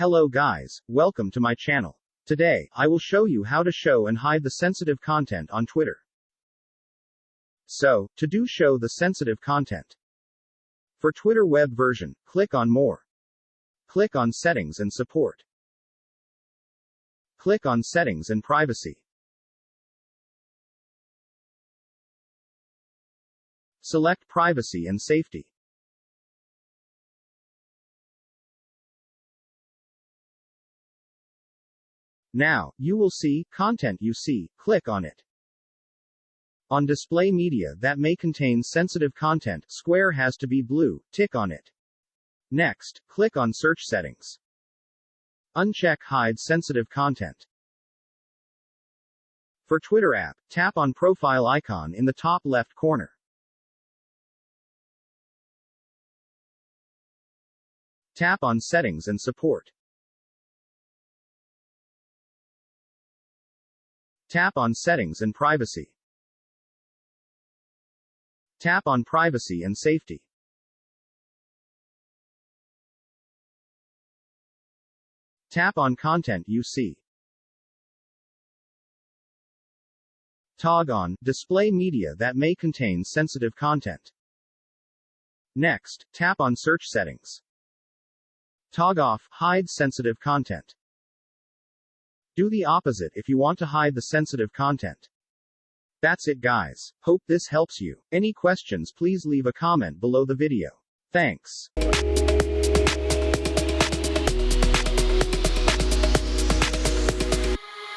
Hello guys, welcome to my channel. Today, I will show you how to show and hide the sensitive content on Twitter. So, to show the sensitive content. For Twitter web version, click on More. Click on Settings and Support. Click on Settings and Privacy. Select Privacy and Safety. Now, you will see content you see. Click on it. On display media that may contain sensitive content, square has to be blue. Tick on it. Next, click on Search Settings. Uncheck Hide Sensitive Content. For Twitter app, tap on Profile icon in the top left corner. Tap on Settings and Support. Tap on Settings and Privacy. Tap on Privacy and Safety. Tap on Content you see. Toggle on Display media that may contain sensitive content. Next, tap on Search Settings. Toggle off Hide Sensitive Content. Do the opposite if you want to hide the sensitive content. That's it guys. Hope this helps you. Any questions, please leave a comment below the video. Thanks.